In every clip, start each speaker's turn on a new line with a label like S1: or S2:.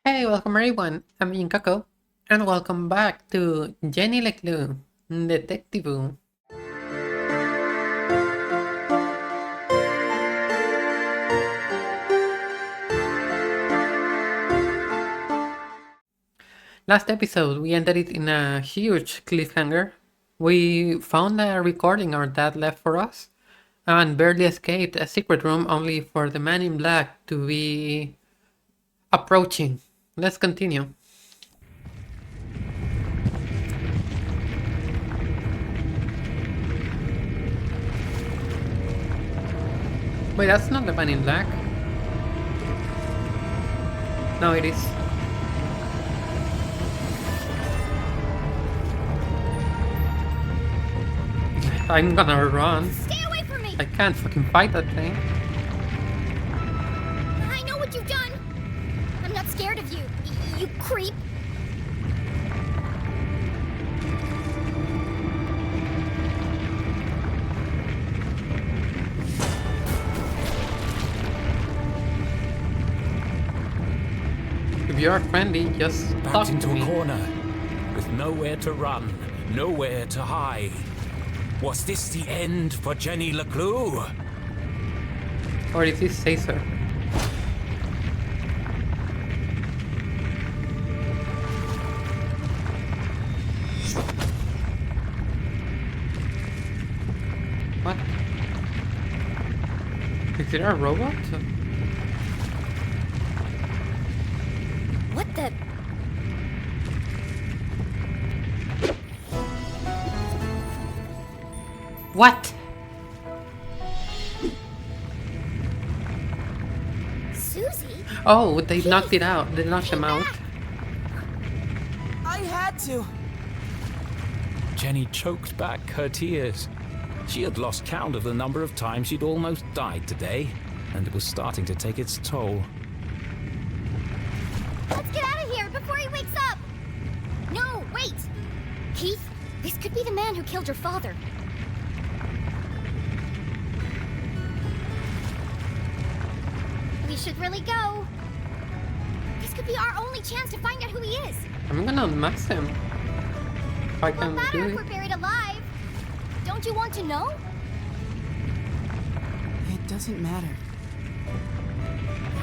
S1: Hey, welcome everyone. I'm Inkako, and welcome back to Jenny LeClue, Detectivu. Last episode, we ended it in a huge cliffhanger. We found a recording our dad left for us, and barely escaped a secret room only for the man in black to be approaching. Let's continue. Wait, that's not the man in black. No, it is. I'm gonna run.
S2: Stay away from me!
S1: I can't fucking fight that thing.
S2: I know what you've done! I'm not scared of you, you creep!
S1: If you're friendly, just talk
S3: Backed
S1: to
S3: into
S1: me.
S3: a corner, with nowhere to run, nowhere to hide. Was this the end for Jenny LeClue?
S1: Or is this Caesar? What? Is it a robot?
S2: What the?
S1: What?
S2: Susie?
S1: Oh, they knocked it out. They knocked him out.
S4: I had to.
S3: Jenny choked back her tears. She had lost count of the number of times she'd almost died today, and it was starting to take its toll.
S2: Let's get out of here before he wakes up! No, wait! Keith, this could be the man who killed your father. We should really go. This could be our only chance to find out who he is.
S1: I'm gonna unmask him. If I
S2: What
S1: can
S2: matter
S1: do
S2: if
S1: it.
S2: we're buried alive? Don't you want to know?
S4: It doesn't matter.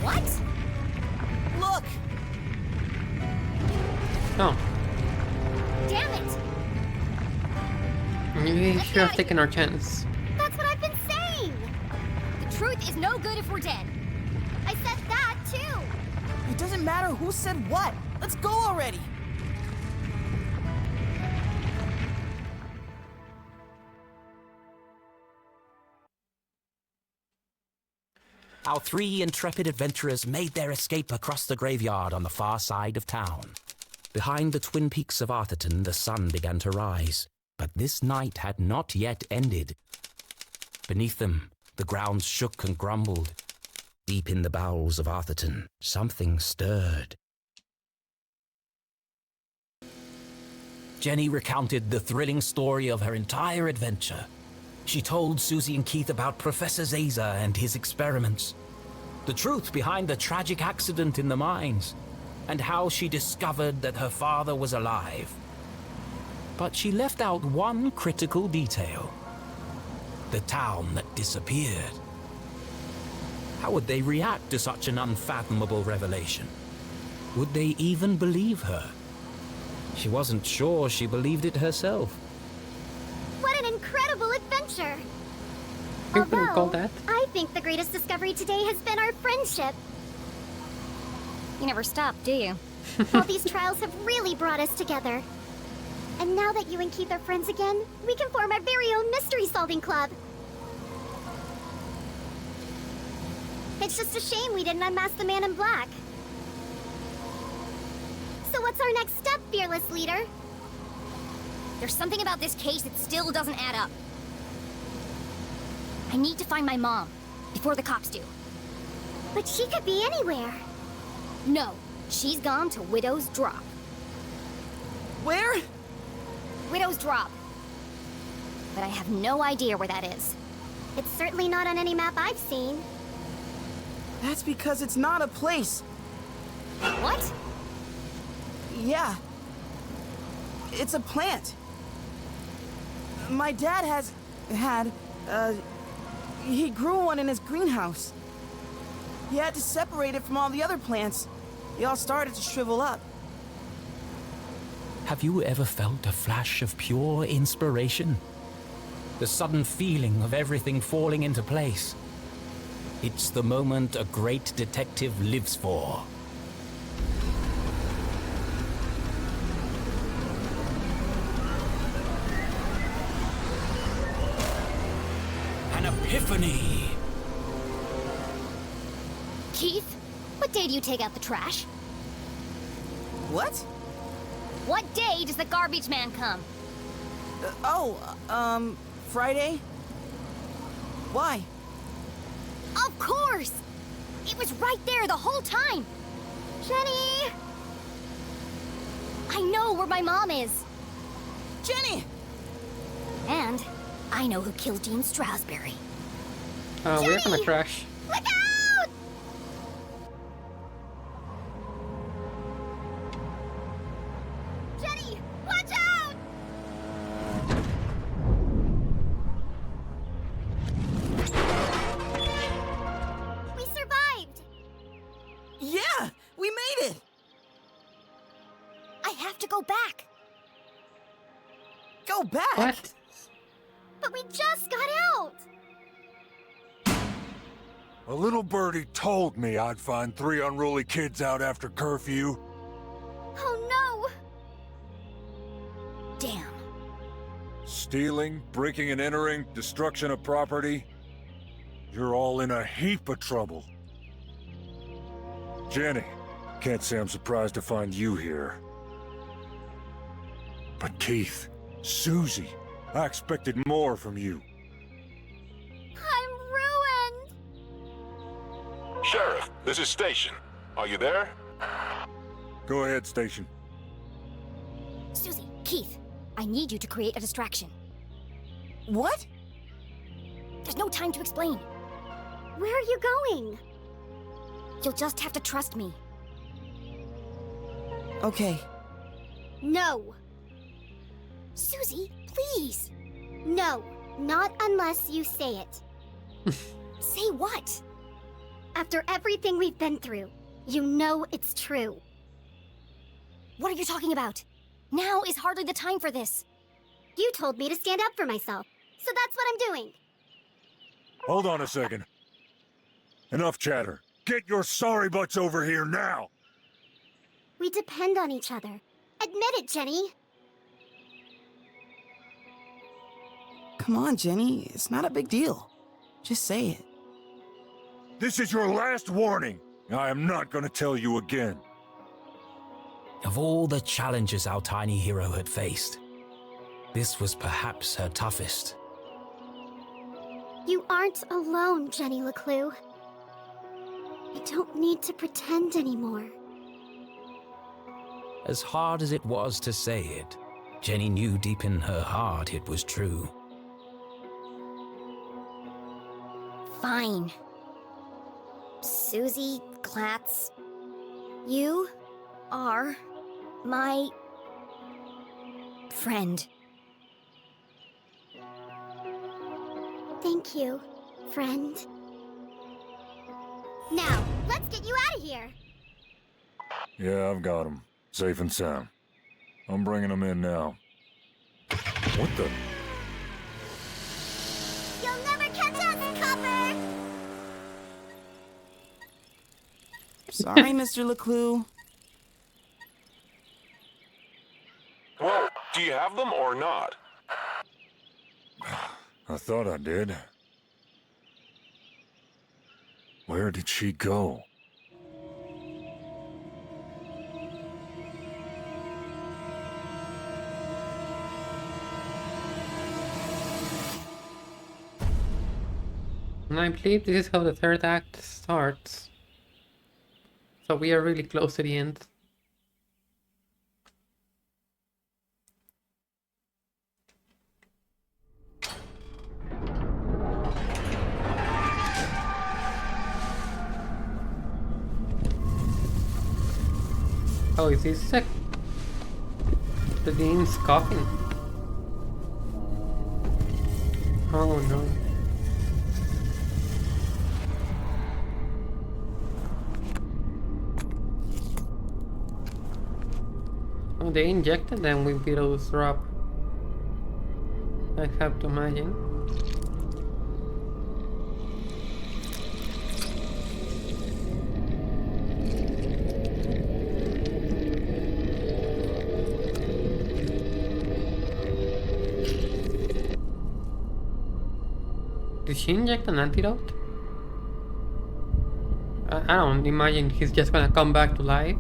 S2: What?
S4: Look!
S1: No.
S2: Damn it!
S1: We
S2: Let's
S1: should
S2: get
S1: have
S2: out of
S1: taken our chance.
S2: That's what I've been saying! The truth is no good if we're dead. I said that too!
S4: It doesn't matter who said what. Let's go already.
S3: Our three intrepid adventurers made their escape across the graveyard on the far side of town. Behind the twin peaks of Arthurton, the sun began to rise, but this night had not yet ended. Beneath them, the ground shook and grumbled. Deep in the bowels of Arthurton, something stirred. Jenny recounted the thrilling story of her entire adventure. She told Susie and Keith about Professor Zaza and his experiments, the truth behind the tragic accident in the mines, and how she discovered that her father was alive. But she left out one critical detail: the town that disappeared. How would they react to such an unfathomable revelation? Would they even believe her? She wasn't sure she believed it herself.
S2: What an incredible adventure!
S1: You can call that.
S2: I think the greatest discovery today has been our friendship. You never stop, do you? All these trials have really brought us together. And now that you and Keith are friends again, we can form our very own mystery-solving club. It's just a shame we didn't unmask the man in black. So what's our next step, fearless leader? There's something about this case that still doesn't add up. I need to find my mom, before the cops do. But she could be anywhere. No, she's gone to Widow's Drop.
S4: Where?
S2: Widow's Drop. But I have no idea where that is. It's certainly not on any map I've seen.
S4: That's because it's not a place.
S2: What?
S4: Yeah. It's a plant. My dad he grew one in his greenhouse. He had to separate it from all the other plants. They all started to shrivel up.
S3: Have you ever felt a flash of pure inspiration? The sudden feeling of everything falling into place. It's the moment a great detective lives for. An epiphany!
S2: Keith, what day do you take out the trash?
S4: What?
S2: What day does the garbage man come?
S4: Friday? Why?
S2: Of course! It was right there the whole time! Jenny! I know where my mom is.
S4: Jenny!
S2: And I know who killed Dean Strasberry.
S1: We're gonna crash.
S2: Look out! Jenny, watch out! We survived!
S4: Yeah! We made it!
S2: I have to go back.
S4: Go back!
S1: What?
S2: But we just got out!
S5: A little birdie told me I'd find 3 unruly kids out after curfew.
S2: Oh no! Damn.
S5: Stealing, breaking and entering, destruction of property. You're all in a heap of trouble. Jenny, can't say I'm surprised to find you here. But Keith, Susie, I expected more from you.
S2: I'm ruined!
S6: Sheriff, this is Station. Are you there?
S5: Go ahead, Station.
S2: Susie, Keith, I need you to create a distraction.
S4: What?
S2: There's no time to explain. Where are you going? You'll just have to trust me.
S4: Okay.
S2: No. Susie, please. No, not unless you say it. Say what? After everything we've been through, you know it's true. What are you talking about? Now is hardly the time for this. You told me to stand up for myself, so that's what I'm doing.
S5: Hold on a second. Enough chatter. Get your sorry butts over here now!
S2: We depend on each other. Admit it, Jenny.
S4: Come on, Jenny. It's not a big deal. Just say it.
S5: This is your last warning. I am not gonna tell you again.
S3: Of all the challenges our tiny hero had faced, this was perhaps her toughest.
S2: You aren't alone, Jenny LeClue. I don't need to pretend anymore.
S3: As hard as it was to say it, Jenny knew deep in her heart it was true.
S2: Fine. Susie Glatz, you are my friend. Thank you, friend. Now, let's get you out of here.
S5: Yeah, I've got him. Safe and sound. I'm bringing him in now. What the?
S2: You'll never catch us, Copper!
S4: Sorry, Mr. LeClue.
S6: Well, do you have them or not?
S5: I thought I did. Where did she go?
S1: And I believe this is how the third act starts. So we are really close to the end. Oh, is this a The dean's coughing. Oh no. Oh, they injected them with Beetle's drop. I have to imagine. Did she inject an antidote? I don't imagine he's just gonna come back to life.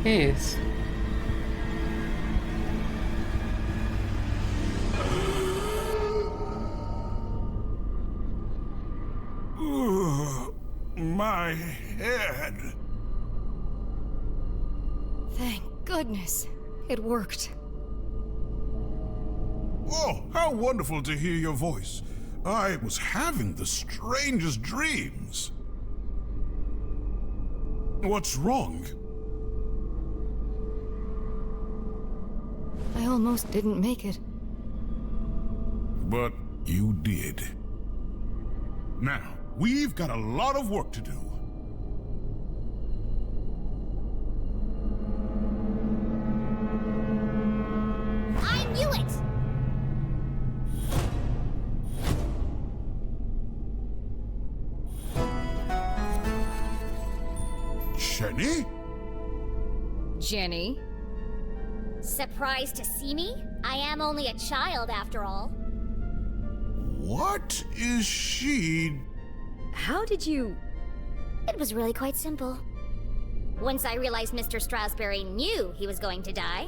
S1: He is.
S7: My head.
S8: Thank goodness. It worked.
S7: Oh, how wonderful to hear your voice. I was having the strangest dreams. What's wrong?
S8: I almost didn't make it.
S7: But you did. Now, we've got a lot of work to do.
S2: I knew it!
S7: Jenny?
S8: Jenny?
S2: Surprised to see me? I am only a child after all.
S7: What is she?
S8: How did you...
S2: It was really quite simple. Once I realized Mr. Strasberry knew he was going to die.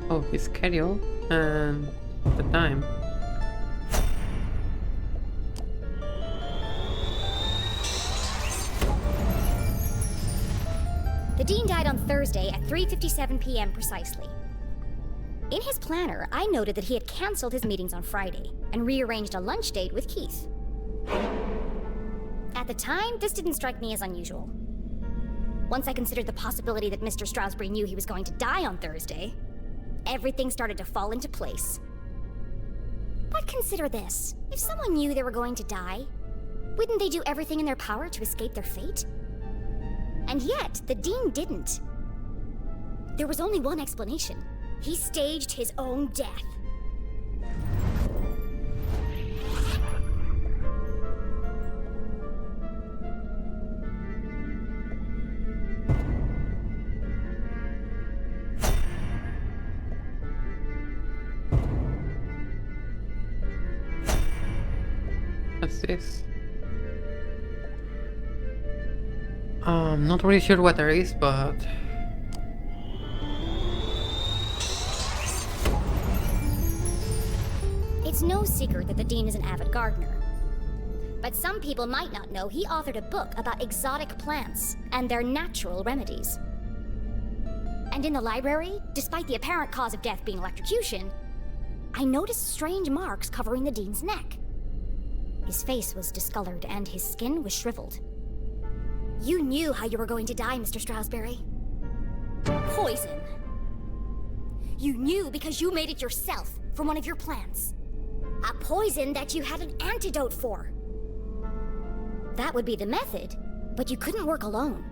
S1: Oh, his schedule and the time.
S2: The Dean died on Thursday at 3:57 p.m. precisely. In his planner, I noted that he had canceled his meetings on Friday and rearranged a lunch date with Keith. At the time, this didn't strike me as unusual. Once I considered the possibility that Mr. Strasberry knew he was going to die on Thursday, everything started to fall into place. But consider this. If someone knew they were going to die, wouldn't they do everything in their power to escape their fate? And yet, the Dean didn't. There was only one explanation. He staged his own death.
S1: What's this? Not really sure what there is, but
S2: It's no secret that the Dean is an avid gardener. But some people might not know he authored a book about exotic plants and their natural remedies. And in the library, despite the apparent cause of death being electrocution, I noticed strange marks covering the Dean's neck. His face was discolored and his skin was shriveled. You knew how you were going to die, Mr. Strasberry. Poison. You knew because you made it yourself from one of your plants. A poison that you had an antidote for. That would be the method, but you couldn't work alone.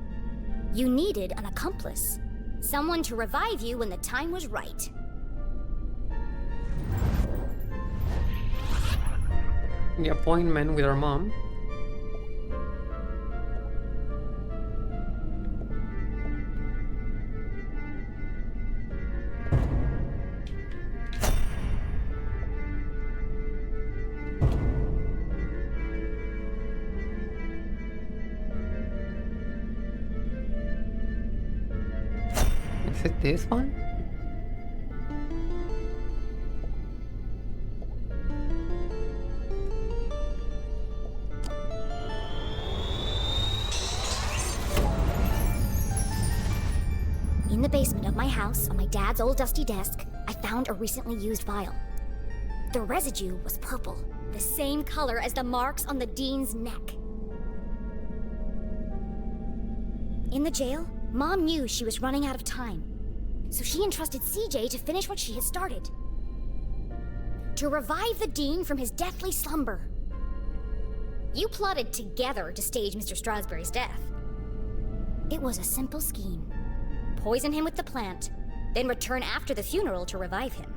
S2: You needed an accomplice. Someone to revive you when the time was right.
S1: the appointment with her mom. Is it this one?
S2: In the basement of my house, on my dad's old dusty desk, I found a recently used vial. The residue was purple, the same color as the marks on the Dean's neck. In the jail, Mom knew she was running out of time, so she entrusted CJ to finish what she had started. To revive the Dean from his deathly slumber. You plotted together to stage Mr. Strasberry's death. It was a simple scheme. Poison him with the plant, then return after the funeral to revive him.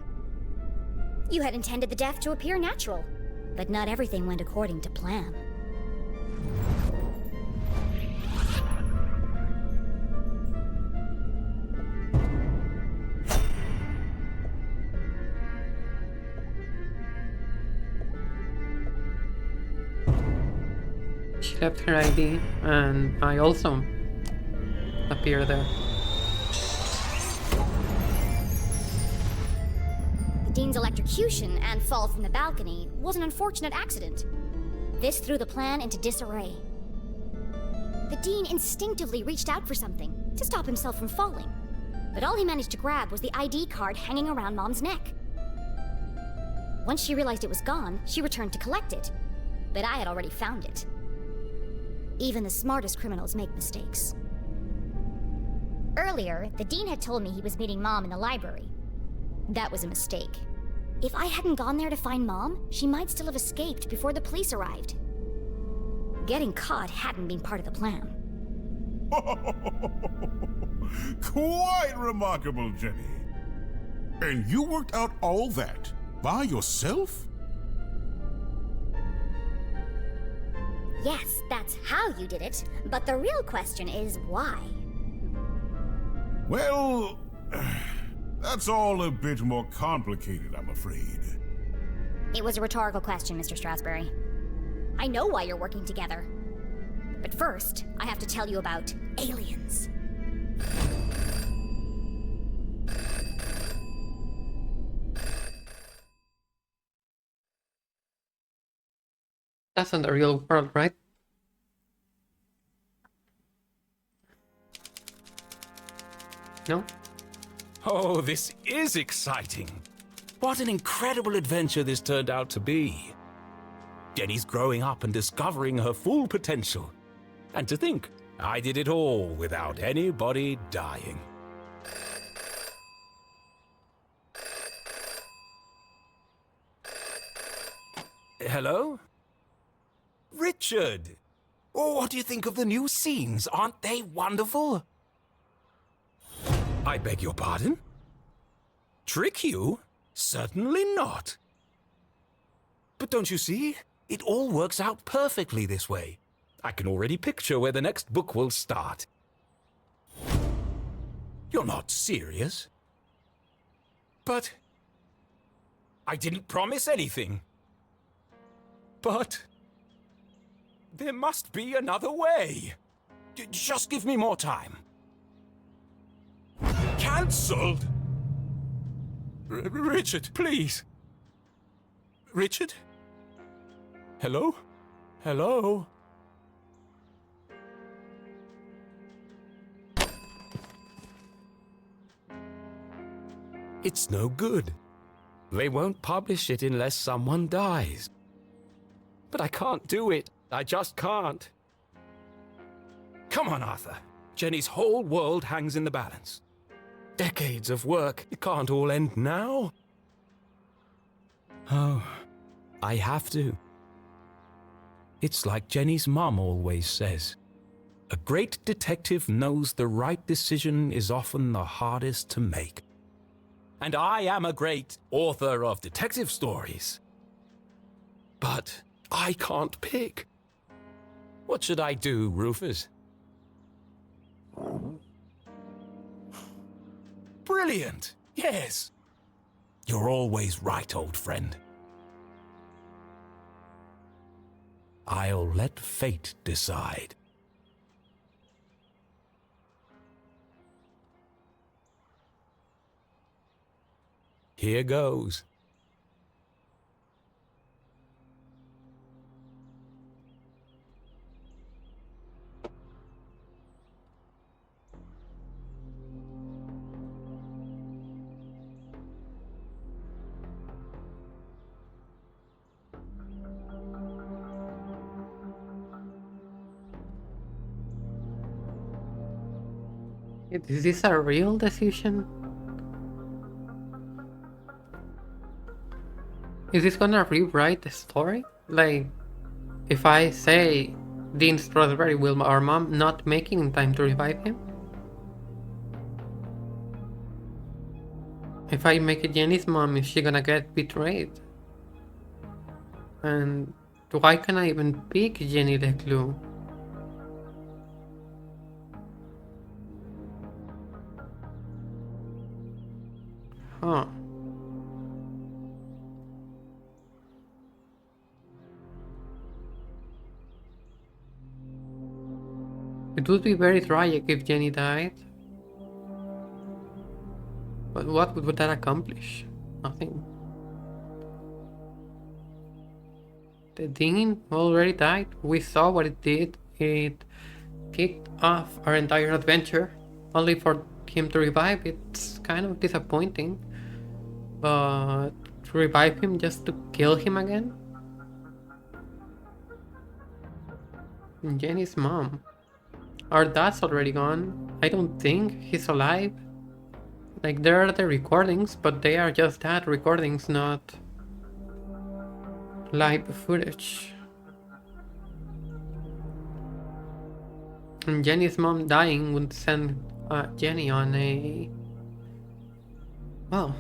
S2: You had intended the death to appear natural, but not everything went according to plan.
S1: She left her ID, and I also appear there.
S2: The Dean's electrocution and fall from the balcony was an unfortunate accident. This threw the plan into disarray. The Dean instinctively reached out for something to stop himself from falling, but all he managed to grab was the ID card hanging around Mom's neck. Once she realized it was gone, she returned to collect it, but I had already found it. Even the smartest criminals make mistakes. Earlier, the Dean had told me he was meeting Mom in the library. That was a mistake. If I hadn't gone there to find Mom, she might still have escaped before the police arrived. Getting caught hadn't been part of the plan.
S7: Quite remarkable, Jenny. And you worked out all that by yourself?
S2: Yes, that's how you did it, but the real question is why?
S7: Well, that's all a bit more complicated, I'm afraid.
S2: It was a rhetorical question, Mr. Strasberry. I know why you're working together. But first, I have to tell you about aliens.
S1: That's in the real world, right? No?
S3: Oh, this is exciting. What an incredible adventure this turned out to be. Jenny's growing up and discovering her full potential. And to think, I did it all without anybody dying. Hello? Richard! Oh, what do you think of the new scenes? Aren't they wonderful? I beg your pardon? Trick you? Certainly not. But don't you see? It all works out perfectly this way. I can already picture where the next book will start. You're not serious? But I didn't promise anything. But there must be another way. Just give me more time. Cancelled? Richard, please. Richard? Hello? Hello? It's no good. They won't publish it unless someone dies. But I can't do it. I just can't. Come on, Arthur. Jenny's whole world hangs in the balance. Decades of work. It can't all end now. Oh, I have to. It's like Jenny's mum always says. A great detective knows the right decision is often the hardest to make. And I am a great author of detective stories. But I can't pick. What should I do, Rufus? Brilliant! Yes! You're always right, old friend. I'll let fate decide. Here goes.
S1: Is this a real decision? Is this gonna rewrite the story? Like, if I say Dean Strasberry will our mom not making in time to revive him? If I make it Jenny's mom, is she gonna get betrayed? And why can I even pick Jenny LeClue? Huh. It would be very tragic if Jenny died. But what would that accomplish? Nothing. The Dean already died. We saw what it did. It kicked off our entire adventure, only for him to revive. It's kind of disappointing. But to revive him just to kill him again? And Jenny's mom. Our dad's already gone. I don't think he's alive. Like, there are the recordings, but they are just that, recordings, not live footage. And Jenny's mom dying would send Jenny on a... well...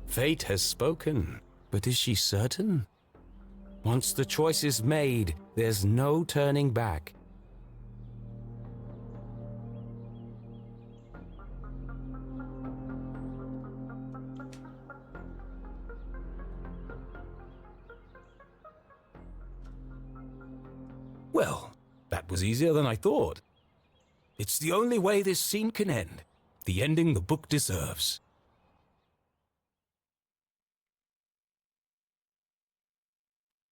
S3: Fate has spoken, but is she certain? Once the choice is made, there's no turning back. Well, that was easier than I thought. It's the only way this scene can end. The ending the book deserves.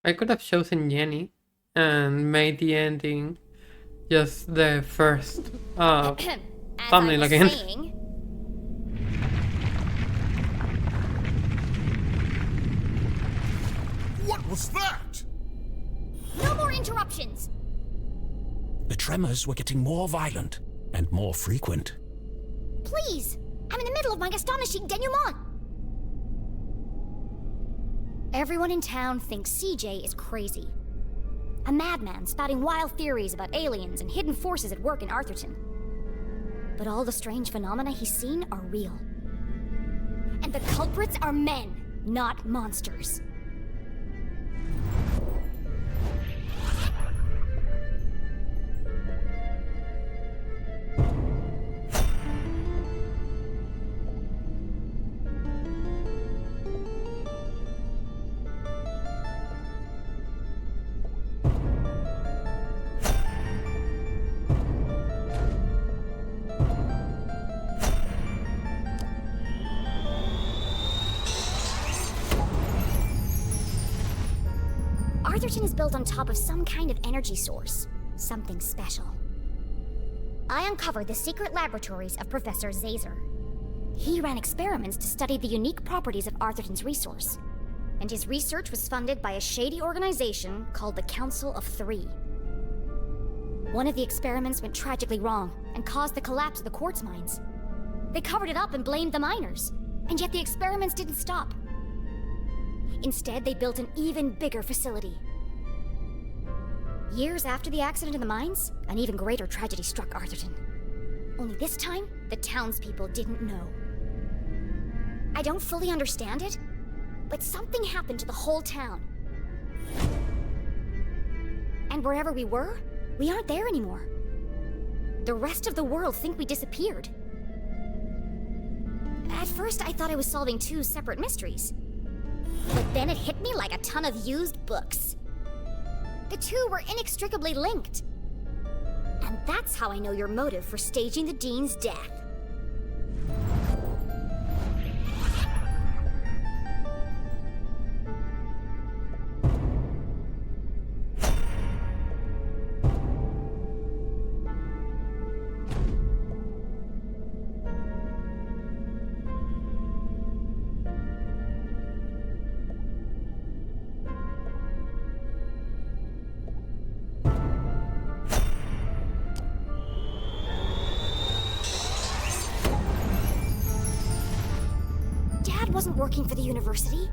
S1: I could have chosen Jenny and made the ending just the first thumbnail again.
S7: What was that?
S2: No more interruptions!
S3: The tremors were getting more violent and more frequent.
S2: Please! I'm in the middle of my astonishing denouement! Everyone in town thinks CJ is crazy. A madman spouting wild theories about aliens and hidden forces at work in Arthurton. But all the strange phenomena he's seen are real. And the culprits are men, not monsters. Arthurton is built on top of some kind of energy source. Something special. I uncovered the secret laboratories of Professor Zazer. He ran experiments to study the unique properties of Arthurton's resource. And his research was funded by a shady organization called the Council of Three. One of the experiments went tragically wrong and caused the collapse of the quartz mines. They covered it up and blamed the miners. And yet the experiments didn't stop. Instead, they built an even bigger facility. Years after the accident in the mines, an even greater tragedy struck Arthurton. Only this time, the townspeople didn't know. I don't fully understand it, but something happened to the whole town. And wherever we were, we aren't there anymore. The rest of the world think we disappeared. At first, I thought I was solving two separate mysteries. But then it hit me like a ton of used books. The two were inextricably linked. And that's how I know your motive for staging the Dean's death. wasn't working for the university.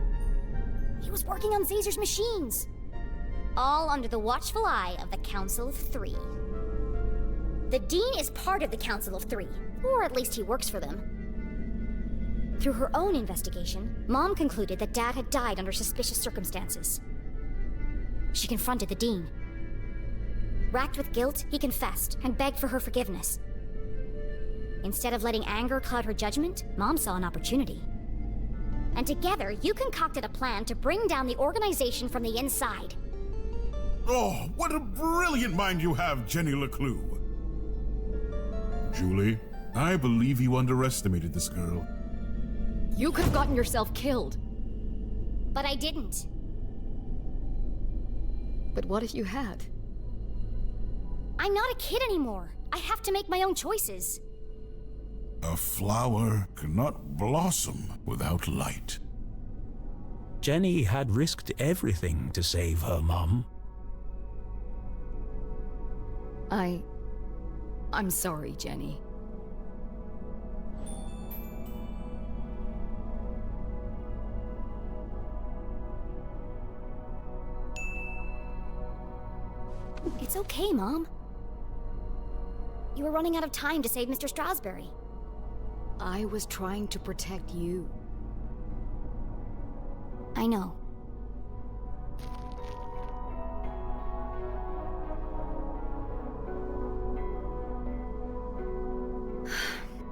S2: He was working on Zazer's machines. All under the watchful eye of the Council of Three. The Dean is part of the Council of Three, or at least he works for them. Through her own investigation, Mom concluded that Dad had died under suspicious circumstances. She confronted the Dean. Racked with guilt, he confessed and begged for her forgiveness. Instead of letting anger cloud her judgment, Mom saw an opportunity. And together, you concocted a plan to bring down the organization from the inside.
S7: Oh, what a brilliant mind you have, Jenny LeClue. Julie, I believe you underestimated this girl.
S8: You could have gotten yourself killed.
S2: But I didn't.
S8: But what if you had?
S2: I'm not a kid anymore. I have to make my own choices.
S7: A flower cannot blossom without light.
S3: Jenny had risked everything to save her mom.
S8: I'm sorry, Jenny.
S2: It's okay, Mom. You were running out of time to save Mr. Strasberry.
S8: I was trying to protect you.
S2: I know.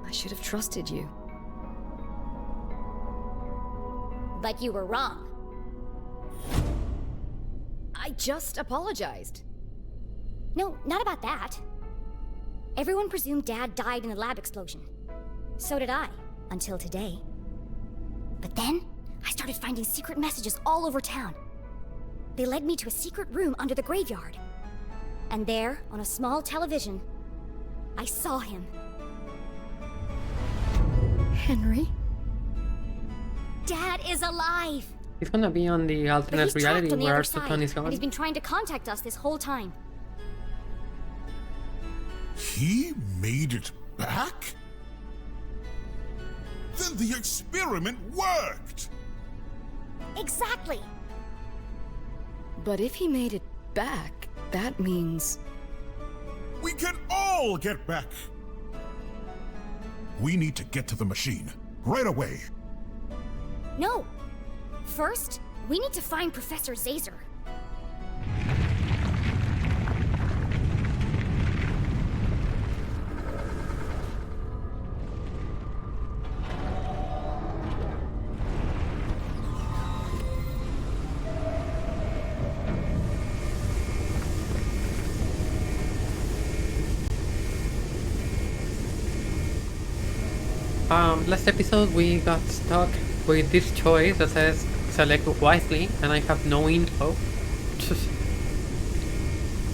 S8: I should have trusted you.
S2: But you were wrong.
S8: I just apologized.
S2: No, not about that. Everyone presumed Dad died in the lab explosion. So did I, until today. But then, I started finding secret messages all over town. They led me to a secret room under the graveyard. And there, on a small television, I saw him.
S8: Henry?
S2: Dad is alive!
S1: He's gonna be on the
S2: But
S1: alternate
S2: he's trapped
S1: reality
S2: on the
S1: where
S2: other
S1: Arthurton
S2: side,
S1: is
S2: and he's
S1: gone.
S2: been trying to contact us this whole time.
S7: He made it back? Then the experiment worked!
S2: Exactly!
S8: But if he made it back, that means...
S7: We can all get back! We need to get to the machine, right away.
S2: No! First, we need to find Professor Zazer.
S1: Last episode we got stuck with this choice that says select wisely, and I have no info.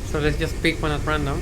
S1: So let's just pick one at random.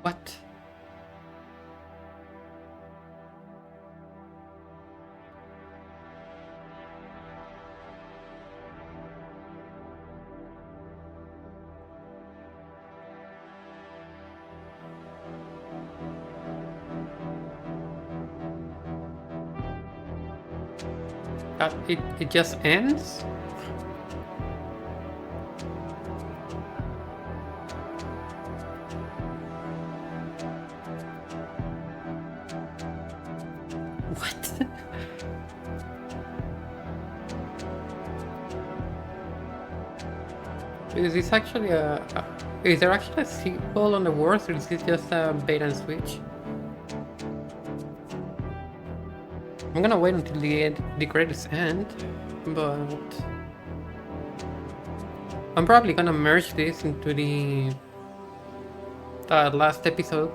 S1: What? It just ends? What? Is this actually is there actually a sequel on the works, or is this just a bait and switch? I'm gonna wait until the credits end, but I'm probably gonna merge this into the last episode.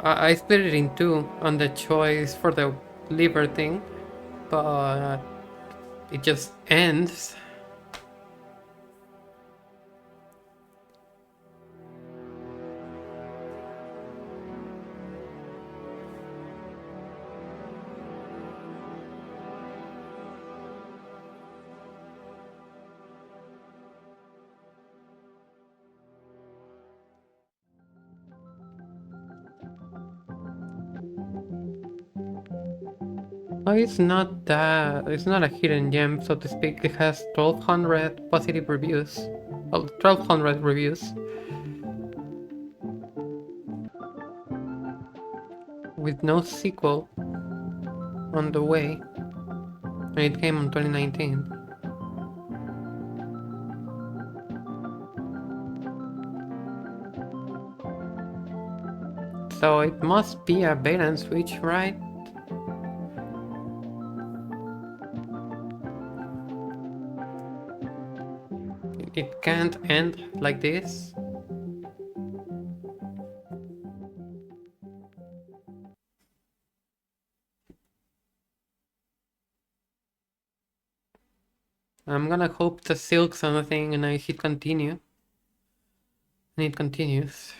S1: I split it in two on the choice for the liver thing, but it just ends. Oh, it's not that. It's not a hidden gem, so to speak. It has 1,200 positive reviews. Well, 1,200 reviews. With no sequel on the way. And it came in 2019. So it must be a bait and switch, right? It can't end like this. I'm gonna hope the silk's on the thing and I hit continue. And it continues.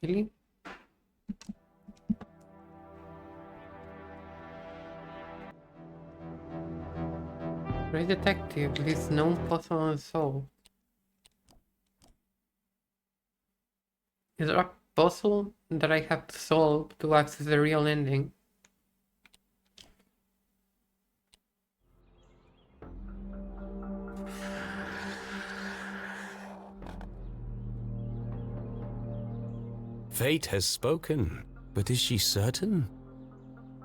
S1: Really? Great detective, least known puzzle unsolved. Is there a puzzle that I have to solve to access the real ending?
S3: Fate has spoken, but is she certain?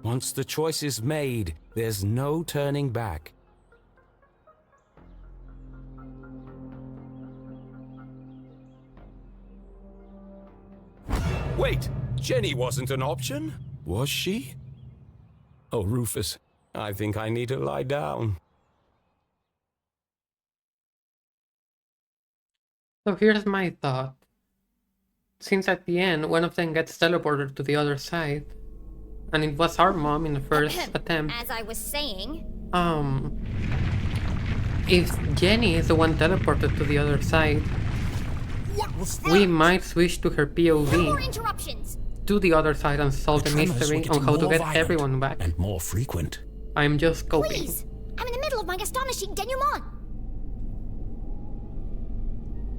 S3: Once the choice is made, there's no turning back. Wait, Jenny wasn't an option? Was she? Oh, Rufus, I think I need to lie down.
S1: So here's my thought. Since at the end, one of them gets teleported to the other side, and it was our mom in the first attempt.
S2: As I was saying,
S1: If Jenny is the one teleported to the other side,
S7: What was that?
S1: we might switch to her
S2: no more
S1: POV
S2: interruptions.
S1: to the other side and solve the
S3: tremors were
S1: mystery
S3: getting
S1: on how to
S3: more
S1: get
S3: violent
S1: everyone back.
S3: and more frequent.
S1: I'm just coping.
S2: Please, I'm in the middle of my astonishing denouement.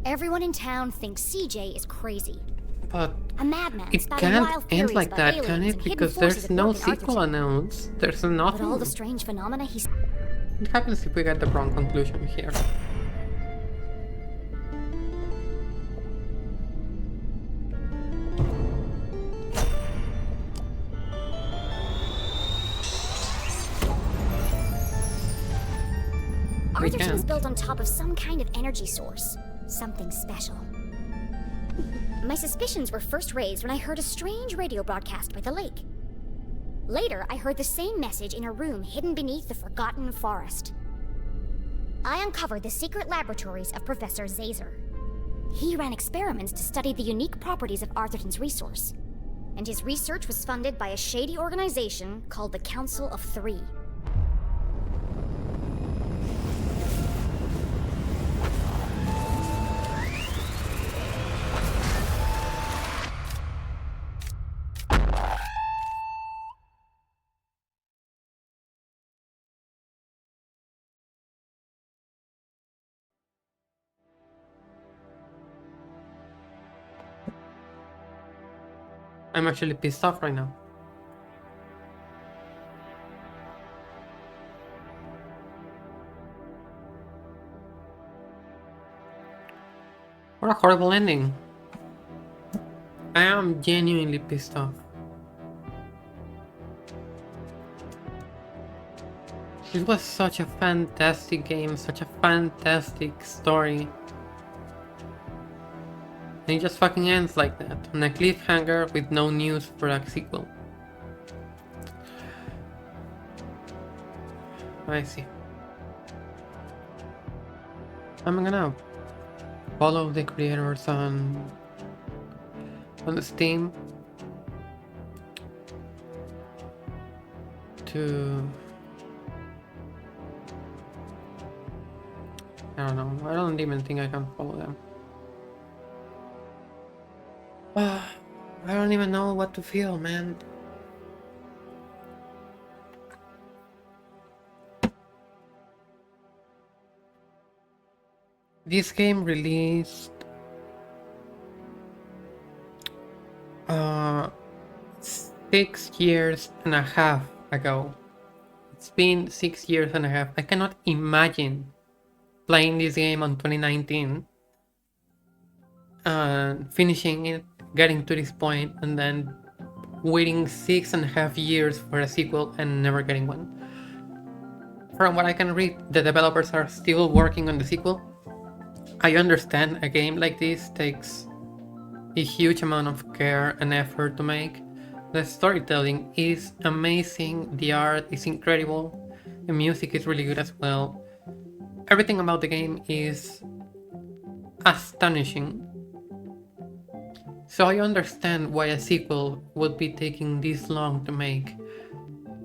S2: Everyone in town thinks CJ is crazy.
S1: But
S2: A madman
S1: it
S2: spouting
S1: can't
S2: wild
S1: end
S2: theories
S1: like
S2: about
S1: that,
S2: aliens
S1: can
S2: and
S1: it?
S2: hidden
S1: Because
S2: forces
S1: there's
S2: at
S1: no
S2: work in
S1: sequel
S2: Arthurton.
S1: announced. There's
S2: But
S1: nothing.
S2: all the strange phenomena he's...
S1: What happens if we get the wrong conclusion here? We
S2: Arthurton is
S1: can't.
S2: built on top of some kind of energy source. Something special. My suspicions were first raised when I heard a strange radio broadcast by the lake. Later, I heard the same message in a room hidden beneath the Forgotten Forest. I uncovered the secret laboratories of Professor Zazer. He ran experiments to study the unique properties of Arthurton's resource. And his research was funded by a shady organization called the Council of Three.
S1: I'm actually pissed off right now. What a horrible ending. I am genuinely pissed off. It was such a fantastic game, such a fantastic story. And it just fucking ends like that, on a cliffhanger with no news for a sequel. I see. I'm gonna follow the creators on Steam to... I don't know, I don't even think I can follow them. I don't even know what to feel, man. This game released 6 years and a half ago. It's been 6 years and a half. I cannot imagine playing this game on 2019 and finishing it, getting to this point, and then waiting 6.5 years for a sequel and never getting one. From what I can read, the developers are still working on the sequel. I understand a game like this takes a huge amount of care and effort to make. The storytelling is amazing, the art is incredible, the music is really good as well. Everything about the game is astonishing. So I understand why a sequel would be taking this long to make.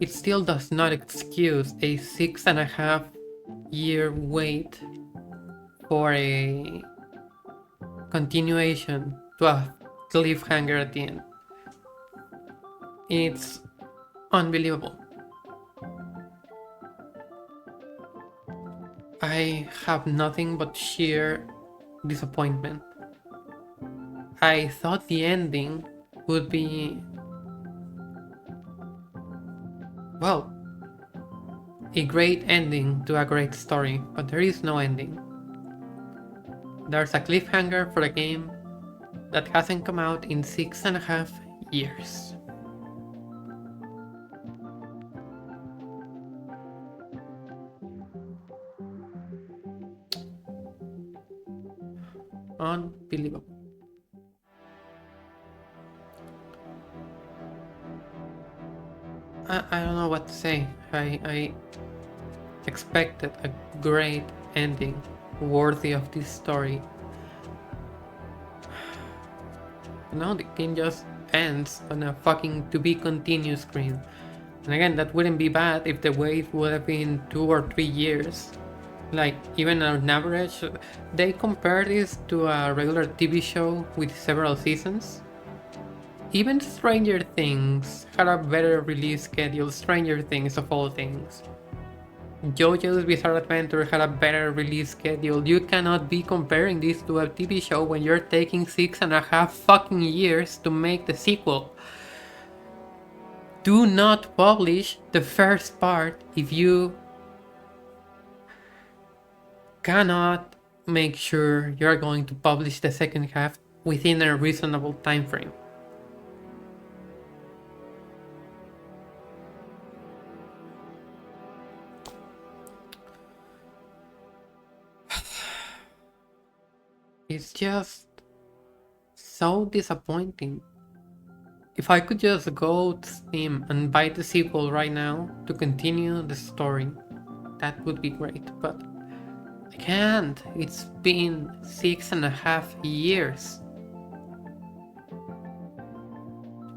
S1: It still does not excuse a 6.5 year wait for a continuation to a cliffhanger at the end. It's unbelievable. I have nothing but sheer disappointment. I thought the ending would be, well, a great ending to a great story, but there is no ending. There's a cliffhanger for a game that hasn't come out in 6.5 years. Unbelievable. I don't know what to say. I expected a great ending worthy of this story. No, the game just ends on a fucking to be continued screen. And again, that wouldn't be bad if the wait would have been 2 or 3 years. Like, even on average, they compare this to a regular TV show with several seasons. Even Stranger Things had a better release schedule, Stranger Things of all things. JoJo's Bizarre Adventure had a better release schedule. You cannot be comparing this to a TV show when you're taking 6.5 fucking years to make the sequel. Do not publish the first part if you cannot make sure you're going to publish the second half within a reasonable time frame. It's just so disappointing. If I could just go to Steam and buy the sequel right now to continue the story, that would be great, but I can't. It's been 6.5 years.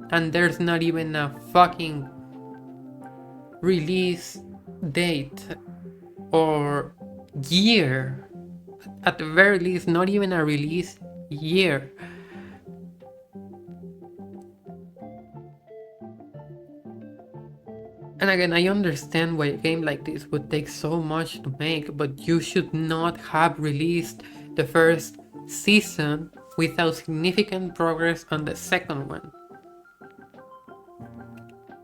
S1: And there's not even a fucking release date or year. At the very least, not even a release year. And again, I understand why a game like this would take so much to make, but you should not have released the first season without significant progress on the second one.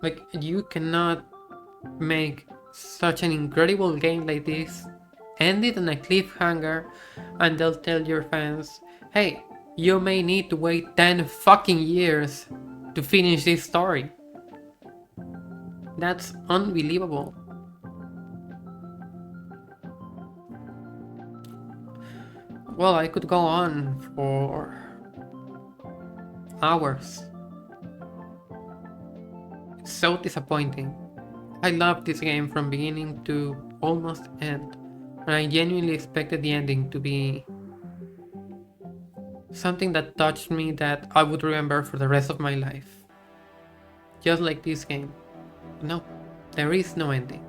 S1: Like, you cannot make such an incredible game like this, end it on a cliffhanger, and they'll tell your fans, hey, You may need to wait 10 fucking years to finish this story. That's unbelievable. Well, I could go on for hours. It's so disappointing. I loved this game from beginning to almost end, and I genuinely expected the ending to be something that touched me that I would remember for the rest of my life. Just like this game. No, there is no ending.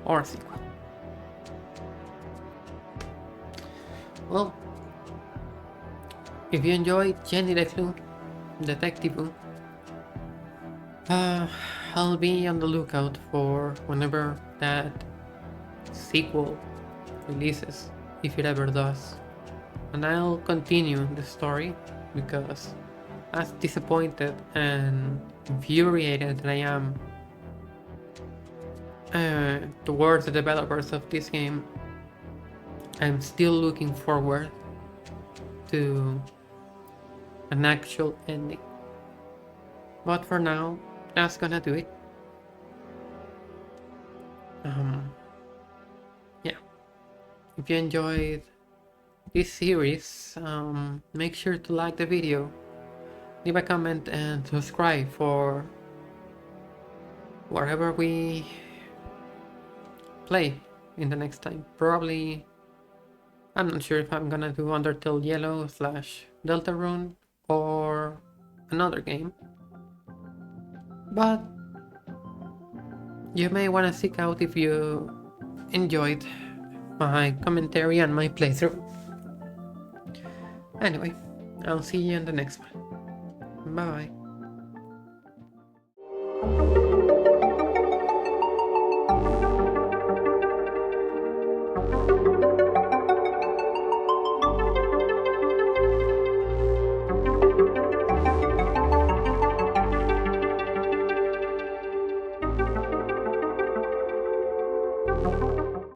S1: Or sequel. Well, if you enjoyed Jenny LeClue, Detectivu, I'll be on the lookout for whenever that sequel releases, if it ever does. And I'll continue the story because, as disappointed and infuriated that I am towards the developers of this game, I'm still looking forward to an actual ending. But for now, that's gonna do it. Yeah. If you enjoyed this series, make sure to like the video, leave a comment, and subscribe for wherever we play in the next time. Probably, I'm not sure if I'm gonna do Undertale Yellow / Deltarune or another game, but you may want to seek out if you enjoyed my commentary and my playthrough. Anyway, I'll see you in the next one. Bye bye.